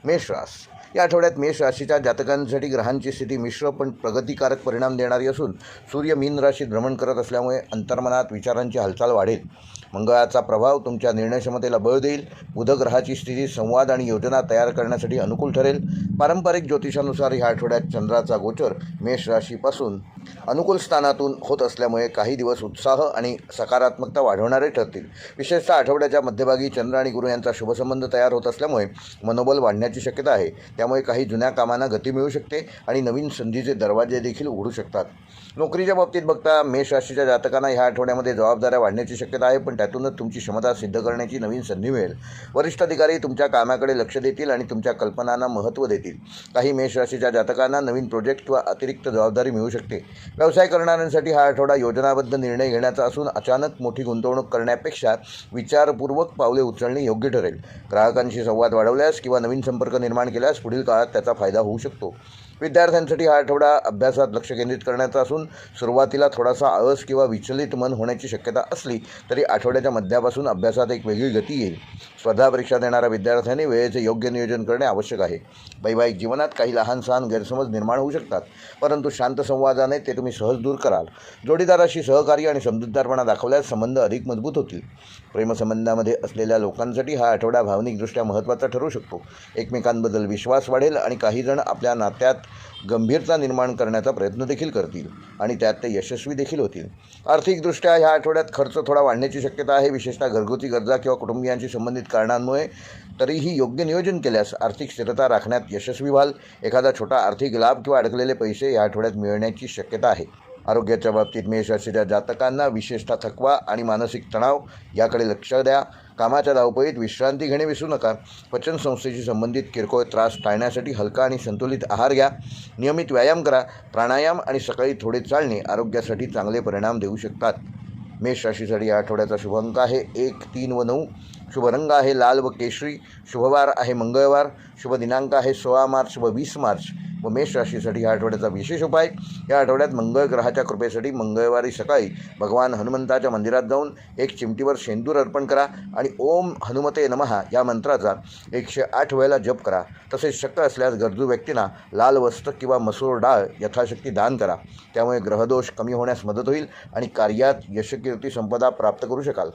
मेष रास या आठवड्यात मेष राशीच्या जातकांसाठी ग्रहांची स्थिती मिश्र पण प्रगतिकारक परिणाम देणारी असून सूर्य मीन राशीत भ्रमण करत असल्यामुळे अंतर्मनात विचारांची हालचाल वाढेल. मंगळाचा प्रभाव तुमच्या निर्णयक्षमतेला बळ देईल. बुध ग्रहाची स्थिती संवाद आणि योजना तयार करण्यासाठी अनुकूल ठरेल. पारंपरिक ज्योतिषानुसार ह्या आठवड्यात चंद्राचा गोचर मेष राशीपासून अनुकूल स्थानातून होत असल्यामुळे काही दिवस उत्साह आणि सकारात्मकता वाढवणारे ठरतील. विशेषतः आठवड्याच्या मध्यभागी चंद्र आणि गुरु यांचा शुभसंबंध तयार होत असल्यामुळे मनोबल वाढण्याची शक्यता आहे. त्यामुळे काही जुन्या कामांना गती मिळू शकते आणि नवीन संधीचे दरवाजे देखील उघडू शकतात. नोकरीच्या बाबतीत बघता मेष राशीच्या जातकांना ह्या आठवड्यामध्ये जबाबदाऱ्या वाढण्याची शक्यता आहे, पण त्यातूनच तुमची क्षमता सिद्ध करण्याची नवीन संधी मिळेल. वरिष्ठ अधिकारी तुमच्या कामाकडे लक्ष देतील आणि तुमच्या कल्पनांना महत्त्व देतील. काही मेष राशीच्या जातकांना नवीन प्रोजेक्ट किंवा अतिरिक्त जबाबदारी मिळू शकते. व्यवसाय करणाऱ्यांसाठी हा आठवडा योजनाबद्ध निर्णय घेण्याचा असून अचानक मोठी गुंतवणूक करण्यापेक्षा विचारपूर्वक पावले उचलणे योग्य ठरेल. ग्राहकांशी संवाद वाढवल्यास किंवा नवीन संपर्क निर्माण केल्यास पुढील काळात त्याचा फायदा होऊ शकतो. विद्यार्थ्यांसाठी हा आठवडा अभ्यासात लक्ष केंद्रित करण्याचा असून सुरुवातीला थोडासा आळस किंवा विचलित मन होण्याची शक्यता असली तरी आठवड्याच्या मध्यापासून अभ्यासात एक वेगळी गती येईल. स्पर्धा परीक्षा देणाऱ्या विद्यार्थ्यांनी वेळेचे योग्य नियोजन करणे आवश्यक आहे. वैवाहिक जीवनात काही लहान सहान गैरसमज निर्माण होऊ शकतात, परंतु शांत संवादाने ते तुम्ही सहज दूर कराल. जोडीदाराशी सहकार्य आणि समजूतदारपणा दाखवल्यास संबंध अधिक मजबूत होतील. प्रेमसंबंधामध्ये असलेल्या लोकांसाठी हा आठवडा भावनिकदृष्ट्या महत्त्वाचा ठरू शकतो. एकमेकांबद्दल विश्वास वाढेल आणि काही जण आपल्या नात्यात गंभीरता निर्माण करण्याचा प्रयत्न देखील करतील आणि त्यात ते यशस्वी देखील होतील. आर्थिकदृष्ट्या ह्या आठवड्यात खर्च थोडा वाढण्याची शक्यता आहे, विशेषतः घरगुती गरजा किंवा कुटुंबियांशी संबंधित कारणांमुळे. तरीही योग्य नियोजन केल्यास आर्थिक स्थिरता राखण्यात यशस्वी व्हाल. एखादा छोटा आर्थिक लाभ किंवा अडकलेले पैसे या आठवड्यात मिळण्याची शक्यता आहे. आरोग्याच्या बाबतीत मेष राशीच्या जातकांना विशेषतः थकवा आणि मानसिक तणाव याकडे लक्ष द्या. कामाच्या धावपळीत विश्रांती घेणे विसरू नका. पचनसंस्थेशी संबंधित किरकोळ त्रास टाळण्यासाठी हलका आणि संतुलित आहार घ्या. नियमित व्यायाम करा. प्राणायाम आणि सकाळी थोडे चालणे आरोग्यासाठी चांगले परिणाम देऊ शकतात. मेष राशीसाठी या आठवड्याचा शुभ अंक आहे 1, 3 व 9. शुभ रंग आहे लाल व केशरी. शुभवार आहे मंगळवार. शुभ दिनांक आहे 16 मार्च व 20 मार्च. व मेष राशीसाठी या आठवड्याचा विशेष उपाय, या आठवड्यात मंगळ ग्रहाच्या कृपेसाठी मंगळवारी सकाळी भगवान हनुमंताच्या मंदिरात जाऊन एक चिमटीवर शेंदूर अर्पण करा आणि ओम हनुमते नमः या मंत्राचा 108 वेळेला जप करा. तसेच शक्य असल्यास गरजू व्यक्तींना लाल वस्त्र किंवा मसूर डाळ यथाशक्ती दान करा. त्यामुळे ग्रहदोष कमी होण्यास मदत होईल आणि कार्यात यशकीर्ती संपदा प्राप्त करू शकाल.